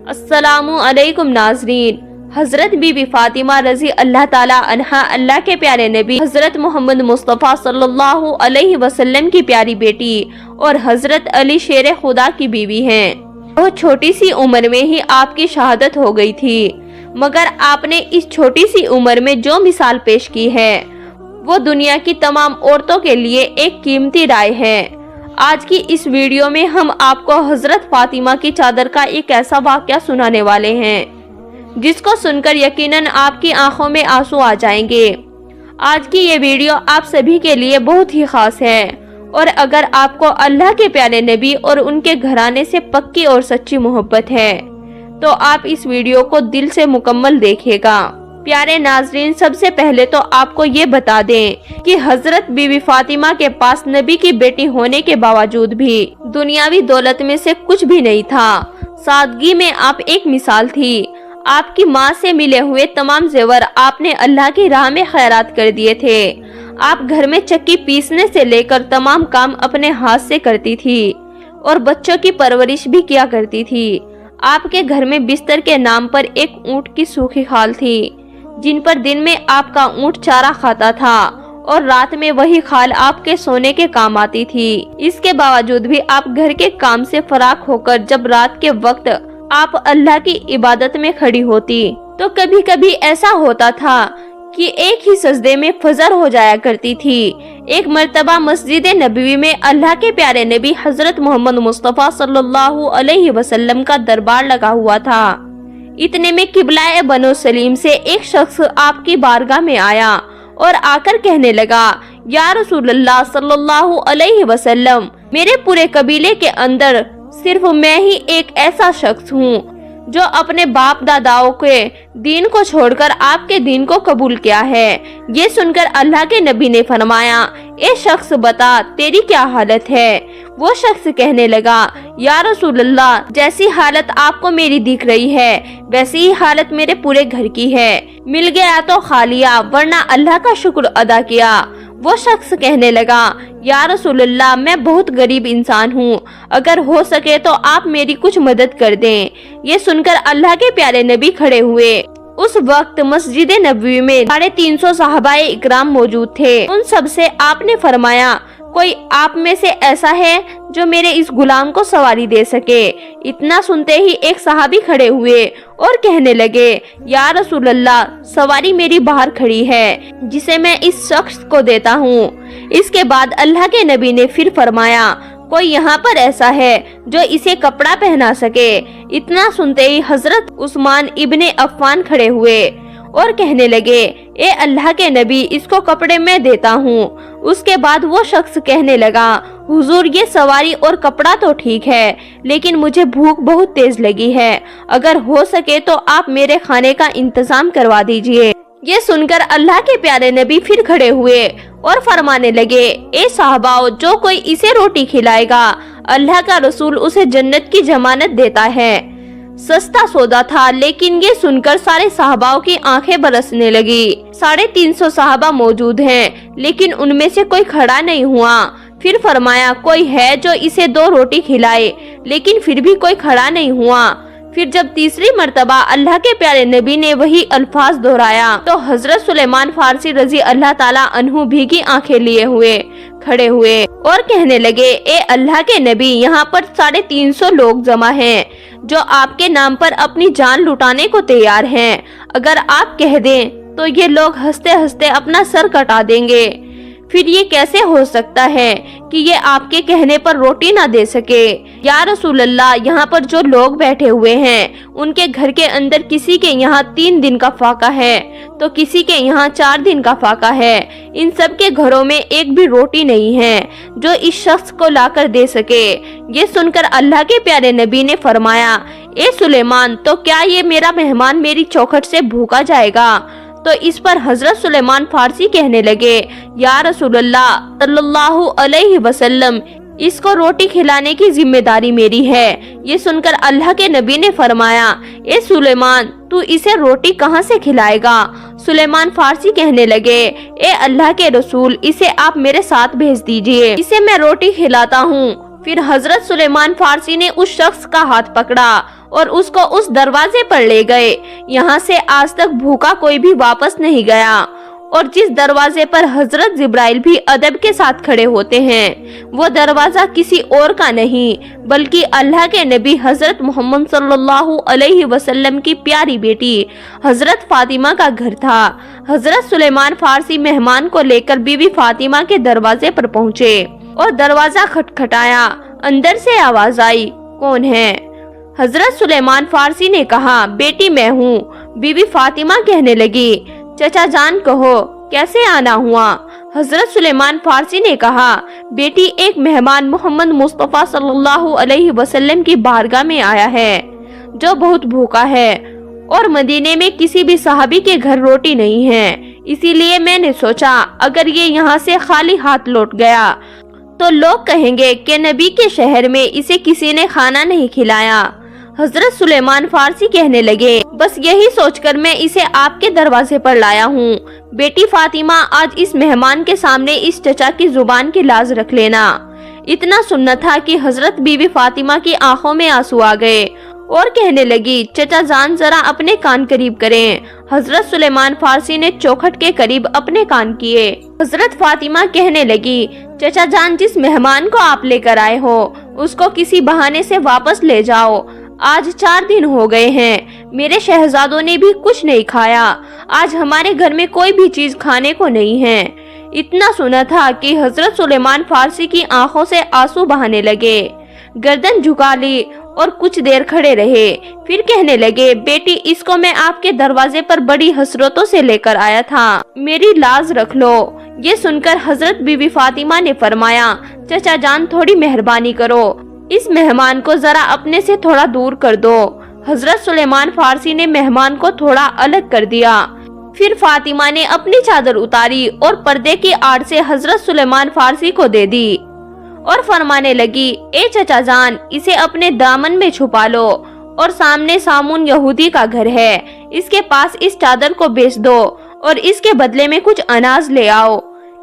अस्सलामु अलैकुम नाज़रीन। हजरत बीबी फातिमा रजी अल्लाह ताला अन्हा अल्लाह के प्यारे नबी हजरत मोहम्मद मुस्तफ़ा सल्लल्लाहु अलैहि वसल्लम की प्यारी बेटी और हजरत अली शेर खुदा की बीवी हैं। बहुत छोटी सी उम्र में ही आपकी शहादत हो गई थी, मगर आपने इस छोटी सी उम्र में जो मिसाल पेश की है वो दुनिया की तमाम औरतों के लिए एक कीमती राय है। आज की इस वीडियो में हम आपको हजरत फातिमा की चादर का एक ऐसा वाक़या सुनाने वाले हैं जिसको सुनकर यकीनन आपकी आंखों में आंसू आ जाएंगे। आज की ये वीडियो आप सभी के लिए बहुत ही खास है और अगर आपको अल्लाह के प्यारे नबी और उनके घराने से पक्की और सच्ची मोहब्बत है तो आप इस वीडियो को दिल से मुकम्मल देखिएगा। प्यारे नाजरीन, सबसे पहले तो आपको ये बता दें कि हजरत बीबी फातिमा के पास नबी की बेटी होने के बावजूद भी दुनियावी दौलत में से कुछ भी नहीं था। सादगी में आप एक मिसाल थी। आपकी माँ से मिले हुए तमाम जेवर आपने अल्लाह की राह में खैरात कर दिए थे। आप घर में चक्की पीसने से लेकर तमाम काम अपने हाथ से करती थी और बच्चों की परवरिश भी किया करती थी। आपके घर में बिस्तर के नाम पर एक ऊँट की सूखी खाल थी जिन पर दिन में आपका ऊँट चारा खाता था और रात में वही खाल आपके सोने के काम आती थी। इसके बावजूद भी आप घर के काम से फराक होकर जब रात के वक्त आप अल्लाह की इबादत में खड़ी होती तो कभी कभी ऐसा होता था कि एक ही सजदे में फजर हो जाया करती थी। एक मर्तबा मस्जिद नबवी में अल्लाह के प्यारे नबी हजरत मोहम्मद मुस्तफ़ा सल्लल्लाहु अलैहि वसल्लम का दरबार लगा हुआ था। इतने में किबलाए बनो सलीम से एक शख्स आपकी बारगाह में आया और आकर कहने लगा, या रसूलल्लाह सल्लल्लाहु अलैहि वसल्लम, मेरे पूरे कबीले के अंदर सिर्फ मैं ही एक ऐसा शख्स हूँ जो अपने बाप दादाओं के दीन को छोड़कर आपके दीन को कबूल किया है। ये सुनकर अल्लाह के नबी ने फरमाया, ए शख्स बता तेरी क्या हालत है। वो शख्स कहने लगा, या रसूलल्लाह, जैसी हालत आपको मेरी दिख रही है वैसी ही हालत मेरे पूरे घर की है। मिल गया तो खा लिया वरना अल्लाह का शुक्र अदा किया। वो शख्स कहने लगा, या रसूलल्लाह, मैं बहुत गरीब इंसान हूँ, अगर हो सके तो आप मेरी कुछ मदद कर दें। ये सुनकर अल्लाह के प्यारे नबी खड़े हुए। उस वक्त मस्जिद नबवी में 350 सहाबाए इकराम मौजूद थे। उन सब से आपने फरमाया, कोई आप में से ऐसा है जो मेरे इस गुलाम को सवारी दे सके। इतना सुनते ही एक सहाबी खड़े हुए और कहने लगे, या रसूलल्लाह, सवारी मेरी बाहर खड़ी है जिसे मैं इस शख्स को देता हूँ। इसके बाद अल्लाह के नबी ने फिर फरमाया, कोई यहाँ पर ऐसा है जो इसे कपड़ा पहना सके। इतना सुनते ही हजरत उस्मान इब्ने अफ़्फ़ान खड़े हुए और कहने लगे, ए अल्लाह के नबी, इसको कपड़े मैं देता हूँ। उसके बाद वो शख्स कहने लगा, हुजूर, ये सवारी और कपड़ा तो ठीक है लेकिन मुझे भूख बहुत तेज लगी है, अगर हो सके तो आप मेरे खाने का इंतजाम करवा दीजिए। ये सुनकर अल्लाह के प्यारे नबी फिर खड़े हुए और फरमाने लगे, ए साहबाओ, जो कोई इसे रोटी खिलाएगा अल्लाह का रसूल उसे जन्नत की जमानत देता है। सस्ता सौदा था, लेकिन ये सुनकर सारे साहबाओं की आंखें बरसने लगी। 350 साहबा मौजूद हैं लेकिन उनमें से कोई खड़ा नहीं हुआ। फिर फरमाया, कोई है जो इसे 2 रोटी खिलाए, लेकिन फिर भी कोई खड़ा नहीं हुआ। फिर जब तीसरी मर्तबा अल्लाह के प्यारे नबी ने वही अल्फाज दोहराया तो हजरत सुलेमान फारसी रजी अल्लाह ताला अन्हु भी की आंखें लिए हुए खड़े हुए और कहने लगे, ए अल्लाह के नबी, यहाँ पर 350 लोग जमा हैं जो आपके नाम पर अपनी जान लुटाने को तैयार हैं। अगर आप कह दें तो ये लोग हंसते हंसते अपना सर कटा देंगे। फिर ये कैसे हो सकता है कि ये आपके कहने पर रोटी ना दे सके। या रसूलल्लाह, यहाँ पर जो लोग बैठे हुए हैं उनके घर के अंदर किसी के यहाँ 3 दिन का फाका है तो किसी के यहाँ 4 दिन का फाका है। इन सब के घरों में एक भी रोटी नहीं है जो इस शख्स को लाकर दे सके। ये सुनकर अल्लाह के प्यारे नबी ने फरमाया, ए सुलेमान, तो क्या ये मेरा मेहमान मेरी चौखट से भूखा जाएगा। तो इस पर हजरत सुलेमान फारसी कहने लगे, या रसूलल्लाह सल्लल्लाहु अलैहि वसल्लम, इसको रोटी खिलाने की जिम्मेदारी मेरी है। ये सुनकर अल्लाह के नबी ने फरमाया, ए सुलेमान, तू इसे रोटी कहाँ से खिलाएगा। सुलेमान फारसी कहने लगे, ए अल्लाह के रसूल, इसे आप मेरे साथ भेज दीजिए, इसे मैं रोटी खिलाता हूँ। फिर हजरत सुलेमान फारसी ने उस शख्स का हाथ पकड़ा اور اس کو اس دروازے پر لے گئے یہاں سے آج تک بھوکا کوئی بھی واپس نہیں گیا، اور جس دروازے پر حضرت جبرائیل بھی ادب کے ساتھ کھڑے ہوتے ہیں وہ دروازہ کسی اور کا نہیں بلکہ اللہ کے نبی حضرت محمد صلی اللہ علیہ وسلم کی پیاری بیٹی حضرت فاطمہ کا گھر تھا۔ حضرت سلیمان فارسی مہمان کو لے کر بی بی فاطمہ کے دروازے پر پہنچے اور دروازہ کھٹکھٹایا۔ اندر سے آواز آئی، کون ہے؟ حضرت سلیمان فارسی نے کہا، بیٹی میں ہوں۔ بی بی فاطمہ کہنے لگی، چچا جان کہو کیسے آنا ہوا؟ حضرت سلیمان فارسی نے کہا، بیٹی ایک مہمان محمد مصطفیٰ صلی اللہ علیہ وسلم کی بارگاہ میں آیا ہے جو بہت بھوکا ہے، اور مدینے میں کسی بھی صحابی کے گھر روٹی نہیں ہے، اسی لیے میں نے سوچا اگر یہ یہاں سے خالی ہاتھ لوٹ گیا تو لوگ کہیں گے کہ نبی کے شہر میں اسے کسی نے کھانا نہیں کھلایا۔ حضرت سلیمان فارسی کہنے لگے، بس یہی سوچ کر میں اسے آپ کے دروازے پر لایا ہوں۔ بیٹی فاطمہ آج اس مہمان کے سامنے اس چچا کی زبان کی لاز رکھ لینا۔ اتنا سننا تھا کہ حضرت بی بی فاطمہ کی آنکھوں میں آنسو آ گئے اور کہنے لگی، چچا جان ذرا اپنے کان قریب کریں۔ حضرت سلیمان فارسی نے چوکھٹ کے قریب اپنے کان کیے۔ حضرت فاطمہ کہنے لگی، چچا جان جس مہمان کو آپ لے کر آئے ہو اس کو کسی بہانے سے واپس لے جاؤ۔ آج 4 دن ہو گئے ہیں، میرے شہزادوں نے بھی کچھ نہیں کھایا، آج ہمارے گھر میں کوئی بھی چیز کھانے کو نہیں ہے۔ اتنا سنا تھا کہ حضرت سلیمان فارسی کی آنکھوں سے آنسو بہانے لگے، گردن جھکا لی اور کچھ دیر کھڑے رہے، پھر کہنے لگے، بیٹی اس کو میں آپ کے دروازے پر بڑی حسرتوں سے لے کر آیا تھا، میری لاز رکھ لو۔ یہ سن کر حضرت بی بی فاطمہ نے فرمایا، چچا جان تھوڑی مہربانی کرو، اس مہمان کو ذرا اپنے سے تھوڑا دور کر دو۔ حضرت سلیمان فارسی نے مہمان کو تھوڑا الگ کر دیا، پھر فاطمہ نے اپنی چادر اتاری اور پردے کی آڑ سے حضرت سلیمان فارسی کو دے دی اور فرمانے لگی، اے چچا جان اسے اپنے دامن میں چھپا لو، اور سامنے سامون یہودی کا گھر ہے، اس کے پاس اس چادر کو بیچ دو اور اس کے بدلے میں کچھ اناج لے آؤ۔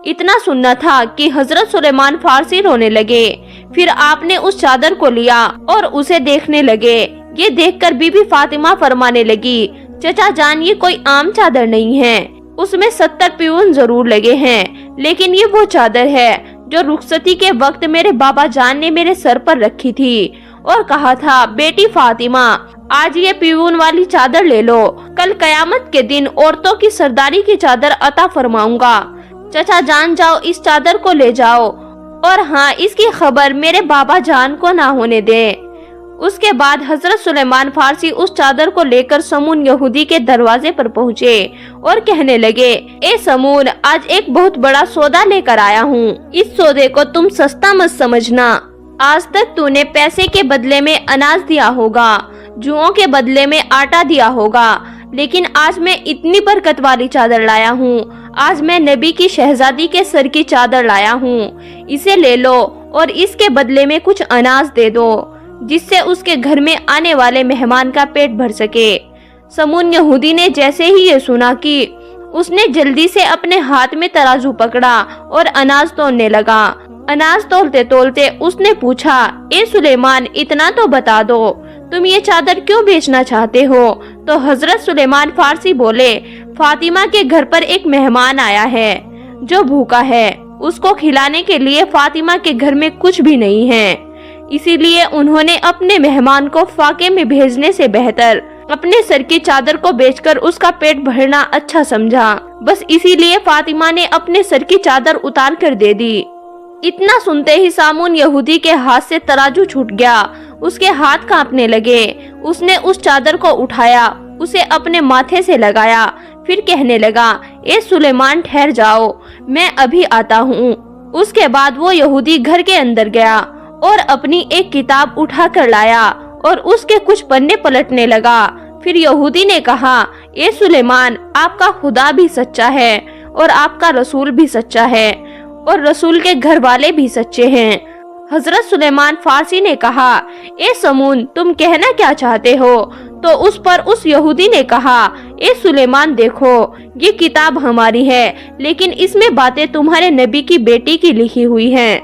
اتنا سننا تھا کہ حضرت سلیمان فارسی رونے لگے، پھر آپ نے اس چادر کو لیا اور اسے دیکھنے لگے۔ یہ دیکھ کر بی بی فاطمہ فرمانے لگی، چچا جان یہ کوئی عام چادر نہیں ہے، اس میں 70 پیون ضرور لگے ہیں، لیکن یہ وہ چادر ہے جو رخصتی کے وقت میرے بابا جان نے میرے سر پر رکھی تھی اور کہا تھا، بیٹی فاطمہ آج یہ پیون والی چادر لے لو، کل قیامت کے دن عورتوں کی سرداری کی چادر عطا فرماؤں گا۔ چچا جان جاؤ اس چادر کو لے جاؤ، اور ہاں اس کی خبر میرے بابا جان کو نہ ہونے دیں۔ اس کے بعد حضرت سلیمان فارسی اس چادر کو لے کر سمون یہودی کے دروازے پر پہنچے اور کہنے لگے، اے سمون آج ایک بہت بڑا سودا لے کر آیا ہوں، اس سودے کو تم سستا مت سمجھنا۔ آج تک تو نے پیسے کے بدلے میں اناج دیا ہوگا، جوؤں کے بدلے میں آٹا دیا ہوگا، لیکن آج میں اتنی برکت والی چادر لایا ہوں، آج میں نبی کی شہزادی کے سر کی چادر لایا ہوں، اسے لے لو اور اس کے بدلے میں کچھ اناج دے دو جس سے اس کے گھر میں آنے والے مہمان کا پیٹ بھر سکے۔ سمون یہودی نے جیسے ہی یہ سنا کہ اس نے جلدی سے اپنے ہاتھ میں ترازو پکڑا اور اناج تولنے لگا۔ اناج تولتے تولتے اس نے پوچھا، اے سلیمان اتنا تو بتا دو، تم یہ چادر کیوں بیچنا چاہتے ہو؟ تو حضرت سلیمان فارسی بولے، فاطمہ کے گھر پر ایک مہمان آیا ہے جو بھوکا ہے، اس کو کھلانے کے لیے فاطمہ کے گھر میں کچھ بھی نہیں ہے، اسی لیے انہوں نے اپنے مہمان کو فاقے میں بھیجنے سے بہتر اپنے سر کی چادر کو بیچ کر اس کا پیٹ بھرنا اچھا سمجھا، بس اسی لیے فاطمہ نے اپنے سر کی چادر اتار کر دے دی۔ اتنا سنتے ہی سامون یہودی کے ہاتھ سے تراجو چھوٹ گیا، اس کے ہاتھ کانپنے لگے، اس نے اس چادر کو اٹھایا، اسے اپنے ماتھے سے لگایا، پھر کہنے لگا، اے سلیمان ٹھہر جاؤ، میں ابھی آتا ہوں۔ اس کے بعد وہ یہودی گھر کے اندر گیا اور اپنی ایک کتاب اٹھا کر لایا اور اس کے کچھ پنے پلٹنے لگا۔ پھر یہودی نے کہا، اے سلیمان آپ کا خدا بھی سچا ہے اور آپ کا رسول بھی سچا ہے اور رسول کے گھر والے بھی سچے ہیں۔ حضرت سلیمان فارسی نے کہا، اے سمون تم کہنا کیا چاہتے ہو؟ تو اس پر اس یہودی نے کہا، اے سلیمان دیکھو یہ کتاب ہماری ہے لیکن اس میں باتیں تمہارے نبی کی بیٹی کی لکھی ہوئی ہیں،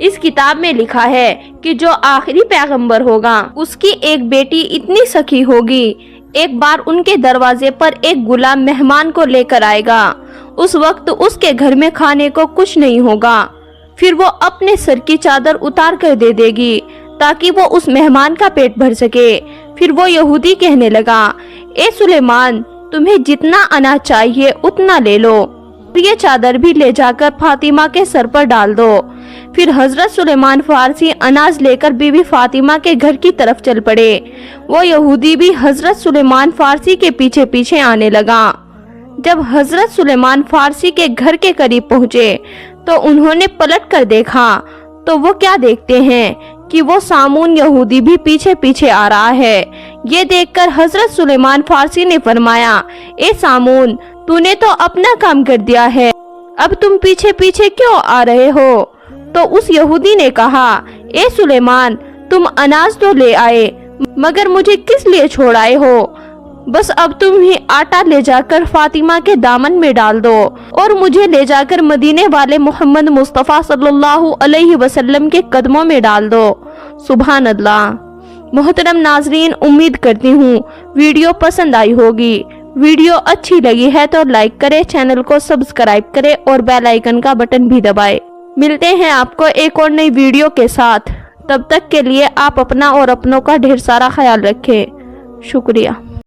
इस किताब में लिखा है कि जो आखिरी पैगंबर होगा उसकी एक बेटी इतनी सखी होगी, एक बार उनके दरवाजे पर एक गुलाम मेहमान को लेकर आएगा। उस वक्त उसके घर में खाने को कुछ नहीं होगा। फिर वो अपने सर की चादर उतार कर दे देगी ताकि वो उस मेहमान का पेट भर सके। फिर वो यहूदी कहने लगा, ए सुलेमान, तुम्हें जितना अनाज चाहिए उतना ले लो, ये चादर भी ले जाकर फातिमा के सर पर डाल दो। फिर हजरत सुलेमान फारसी अनाज लेकर बीवी फातिमा के घर की तरफ चल पड़े। वो यहूदी भी हजरत सुलेमान फारसी के पीछे पीछे आने लगा। जब हजरत सुलेमान फारसी के घर के करीब पहुंचे तो उन्होंने पलट कर देखा तो वो क्या देखते हैं कि वो सामून यहूदी भी पीछे पीछे आ रहा है। ये देखकर हजरत सुलेमान फारसी ने फरमाया, ए सामून, तूने तो अपना काम कर दिया है, अब तुम पीछे पीछे क्यों आ रहे हो? तो उस यहूदी ने कहा, ए सुलेमान, तुम अनाज तो ले आए मगर मुझे किस लिए छोड़ आए हो? बस अब तुम ही आटा ले जाकर फातिमा के दामन में डाल दो और मुझे ले जाकर मदीने वाले मोहम्मद मुस्तफ़ा सल्लल्लाहु अलैहि वसल्लम के कदमों में डाल दो। सुभान अल्लाह। मोहतरम नाजरीन, उम्मीद करती हूँ वीडियो पसंद आई होगी। वीडियो अच्छी लगी है तो लाइक करें, चैनल को सब्सक्राइब करें और बेल आइकन का बटन भी दबाएं। मिलते हैं आपको एक और नई वीडियो के साथ। तब तक के लिए आप अपना और अपनों का ढेर सारा ख्याल रखें। शुक्रिया।